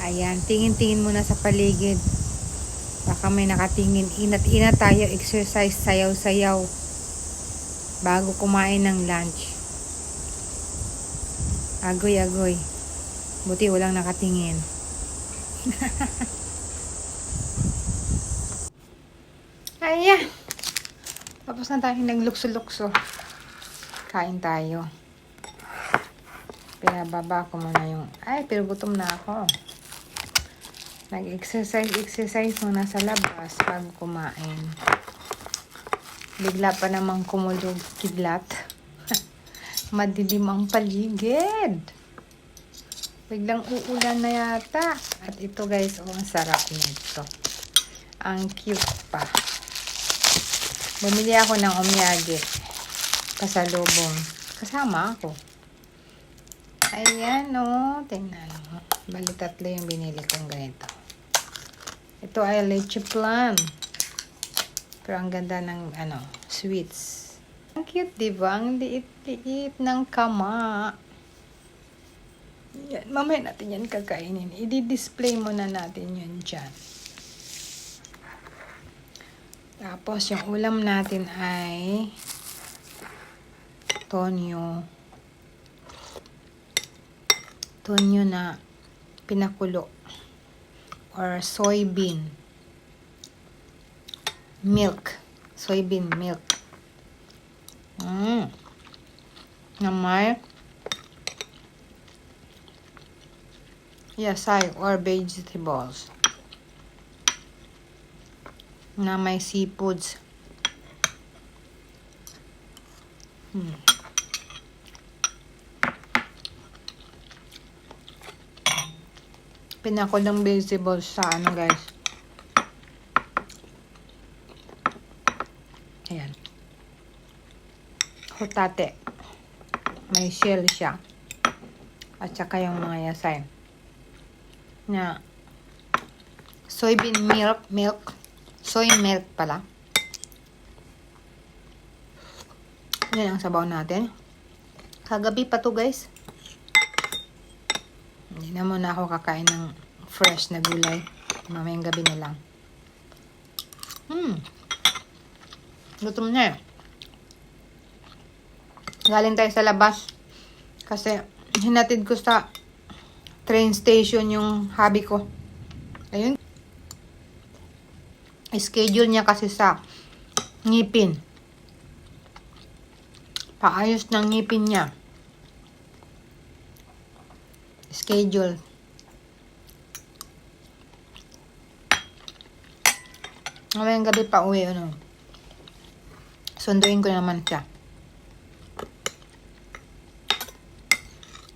Ayan, tingin-tingin muna sa paligid. Baka may nakatingin. Inat-inat tayo, exercise, sayaw-sayaw. Bago kumain ng lunch. Agoy-agoy. Buti walang nakatingin. Ayan. Tapos na tayo naglukso-lukso. Kain tayo. Pinababa ko muna yung... Ay, pero gutom na ako. Nag-exercise muna sa labas bago kumain. Bigla pa namang kumulog kidlat. Madilim ang paligid. Biglang uulan na yata. At ito guys, oh, ang sarap nito. Ang cute pa. Bumili ako ng omyage. Pasalubong. Kasama ako. Ayan, oh. Tingnan mo. Bali, 3 yung binili kong ganito. Ito ay leche plan. Pero ang ganda ng, sweets. Ang cute, diba? Ang liit-liit ng kama. Yan. Mamaya natin yan kakainin. I-display muna natin yun dyan. Tapos, yung ulam natin ay tonyo. Tonyo na pinakulo. Or soybean milk. Soybean milk. Na may yasay or vegetables. Na may seafoods. Pinakulang vegetables sa guys. Ayan. Hotate. May shell siya. At saka yung mga yasay. Na soybean milk. Soy milk pala. Yan ang sabaw natin. Kagabi pa to guys. Hindi na muna ako kakain ng fresh na gulay. Mamayang gabi na lang. Gutom na eh. Galing tayo sa labas. Kasi hinatid ko sa train station yung hubby ko. Ayun. Schedule niya kasi sa ngipin. Paayos ng ngipin niya. Schedule. Ngayon gabi pa uwi, sunduin ko naman siya.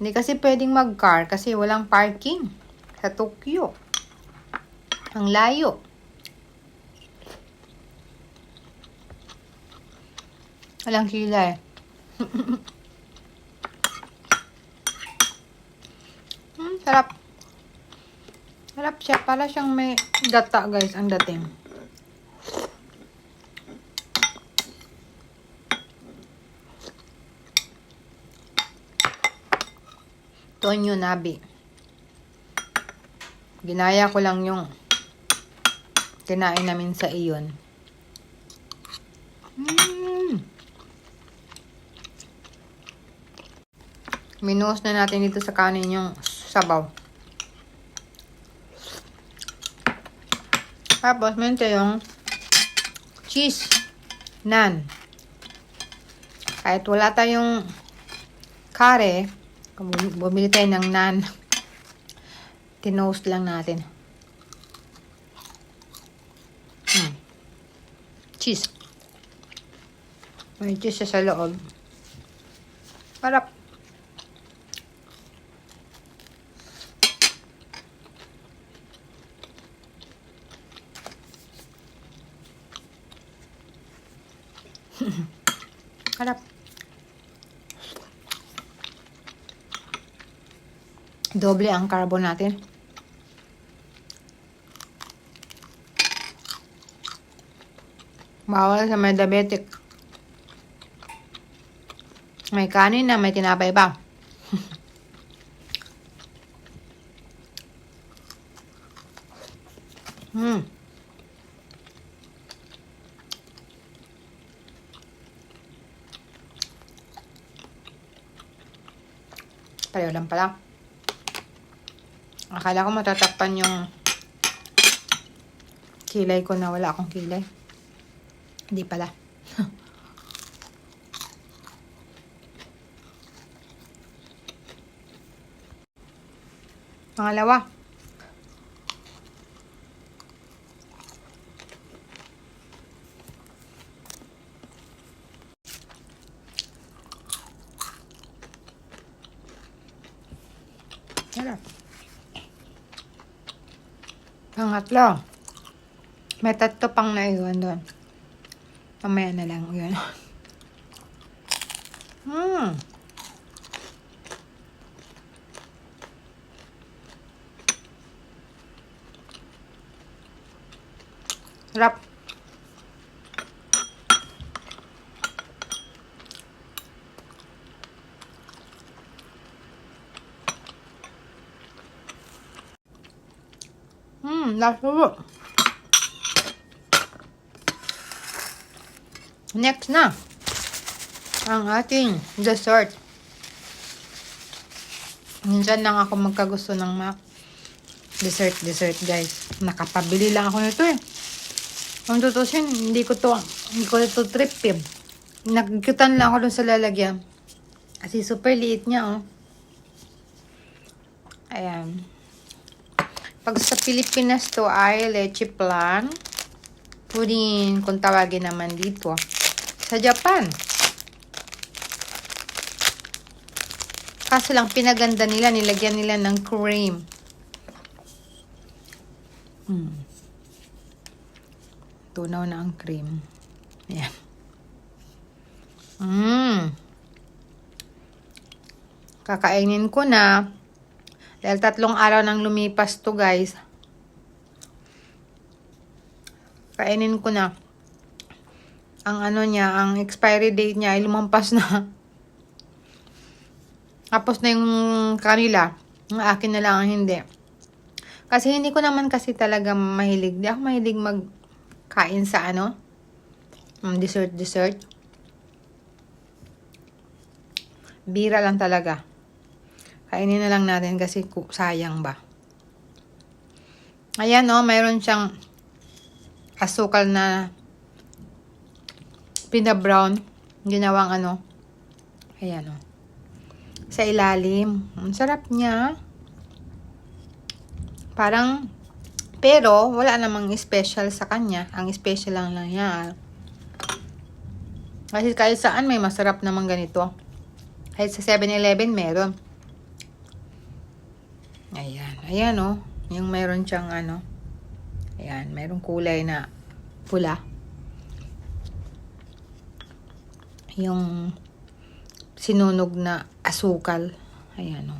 Hindi kasi pwedeng mag-car kasi walang parking sa Tokyo. Ang layo. Walang sila eh. Sarap. Sarap siya. Para siyang may gata guys. Ang dating. Tonyo nabi. Ginaya ko lang yung kinain namin sa iyon. Minuos na natin dito sa kanin yung sabaw. Tapos, mente yung cheese naan. Kahit wala tayong kare, bumili tayo ng naan. Tinoast lang natin. Cheese. May cheese sa loob. Sarap. Harap. Doble ang carbo natin. Bawal sa may diabetic. May kanin na may tinapay pa. Hmm. Pareho lang pala. Akala ko matatakpan yung kilay ko na wala akong kilay. Hindi pala. Pangalawa. Sarap. Pangatlo. May tatlo pang naiwan doon. Mamaya na lang yun. Sarap. Lasa. Next na ang ating dessert. Minsan lang ako magkagusto ng dessert guys. Nakapabili lang ako nito eh. Kung tutusin, hindi ko ito trip eh. Nagkutan lang ako dun sa lalagyan. Kasi super liit niya oh. Ayan. Pag sa Pilipinas to ay leche flan. Pudding kung tawagin naman dito. Sa Japan. Kaso lang pinaganda nila, nilagyan nila ng cream. Tunaw na ang cream. Ayan. Kakainin ko na. Dahil 3 araw nang lumipas to guys. Kainin ko na. Ang ano niya, ang expiry date niya ay lumampas na. Tapos na yung kanila. Ang akin na lang ang hindi. Kasi hindi ko naman kasi talaga mahilig. Di ako mahilig magkain sa dessert. Bira lang talaga. Kainin na lang natin kasi sayang ba. Ayan oh, mayroon siyang asukal na pinabrown. Ginawang ayan oh. Sa ilalim. Ang sarap niya. Parang, pero wala namang special sa kanya. Ang special lang niya. Kasi kahit saan may masarap naman ganito. Kahit sa 7-Eleven meron. Ayan oh. Yung meron siyang ayan, mayroong kulay na pula. Yung sinunog na asukal. Ayan oh.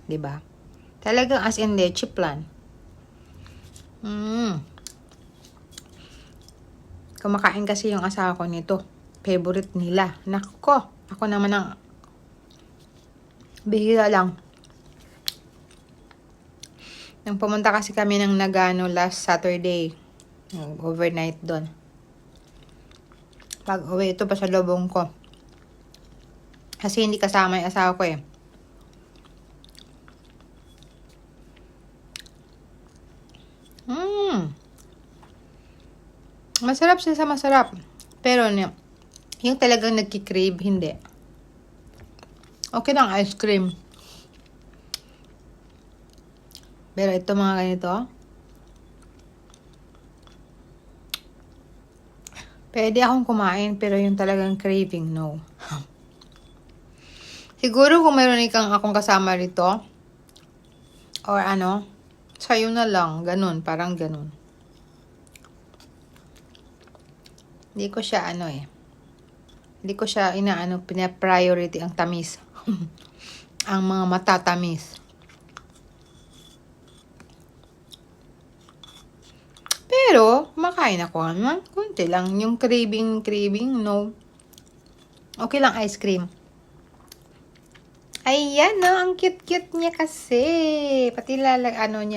'Di ba? Talagang as in leche flan. Kumakain kasi yung asawa ko nito. Favorite nila. Nako, ako naman ang bihira lang. Nang pumunta kasi kami ng Nagano last Saturday. Overnight doon. Pag uwi ito pa sa lubong ko. Kasi hindi kasama yung asawa ko eh. Masarap siya sa masarap. Pero yung talagang nagkikrave, hindi. Okay lang ice cream. Pero ito mga ganito, pwede akong kumain, pero yung talagang craving, no. Siguro kung mayroon akong kasama rito, or sa'yo na lang, ganun, parang ganun. Hindi ko siya hindi ko siya pina-priority ang tamis. Ang mga matatamis. Pero, makain ako naman. Kunti lang. Yung craving, no. Okay lang ice cream. Ayan, no. Ang cute-cute niya kasi. Pati niya,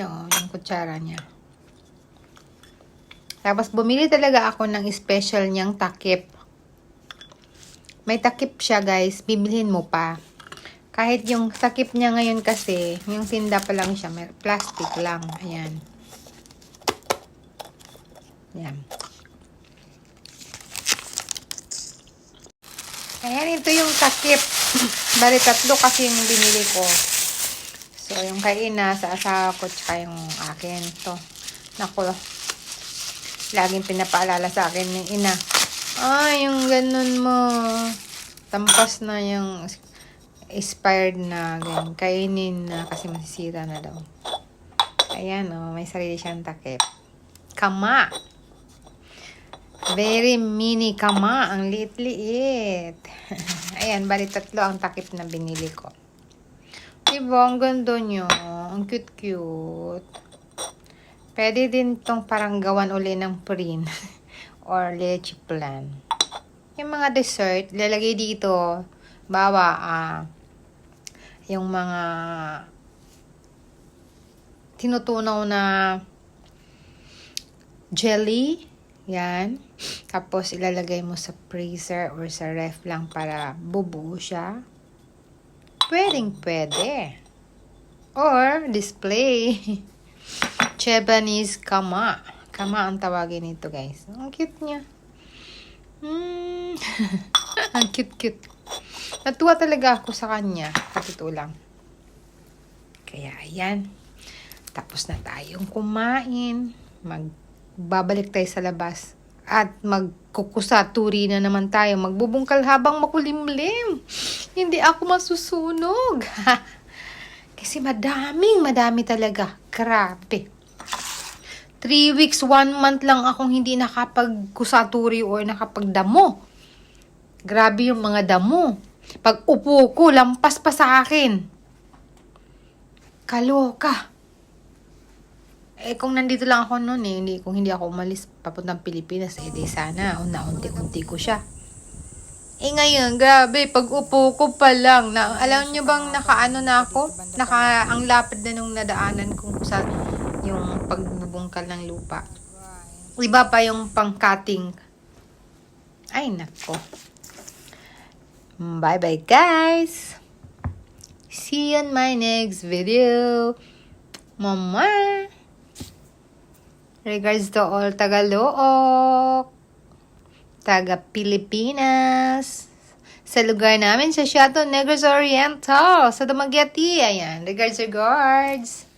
yung kutsara niya. Tapos bumili talaga ako ng special niyang takip. May takip siya guys, bibilhin mo pa. Kahit yung takip niya ngayon kasi, yung tinda pa lang siya, may plastic lang. Ayan. Ayan. Ayan, ito yung takip. Bali, 3 kasi yung binili ko. So, yung kay Ina, sa asawa ko, tsaka yung akin. Ito. Naku, laging pinapaalala sa akin ng Ina. Yung ganun mo. Tampas na yung expired na ganyan. Kainin na kasi masisira na daw. Ayan, may sarili siyang takip. Kama. Very mini kama. Ang liit-liit. Ayan, bali 3 ang takip na binili ko. Diba? Ang ganda nyo. Ang cute-cute. Pwede din tong parang gawan uli ng print. Or leche plan. Yung mga dessert, lalagay dito. Bawa, yung mga tinutunaw na jelly. Yan. Tapos, ilalagay mo sa freezer or sa ref lang para bubuo siya. Pwede. Or, display. Japanese kama. Kama ang tawagin nito, guys. Ang cute niya. Ang cute. Natuwa talaga ako sa kanya. Katito lang. Kaya, ayan. Tapos na tayong kumain. Magbabalik tayo sa labas. At magkukusaturi na naman tayo. Magbubungkal habang makulimlim. Hindi ako masusunog. Kasi madami talaga. Grabe. 3 weeks, 1 month lang akong hindi nakapagkusaturi or nakapagdamo. Grabe yung mga damo. Pag upo ko, lampas pa sa akin. Kaloka. Kung nandito lang ako noon kung hindi ako umalis papuntang Pilipinas, di sana, unti-unti ko siya. Ngayon, grabe, pag upo ko pa lang, alam nyo bang nakaano na ako? Ang lapad na nung nadaanan kong sa yung pagbubungkal ng lupa. Iba pa yung pang-cutting. Ay, nako. Bye-bye, guys. See you on my next video. Mama. Regards to all Tagalook. Taga-Pilipinas. Sa lugar namin, sa Chateau Negros Oriental. Sa Dumaguete. Ayan. Regards.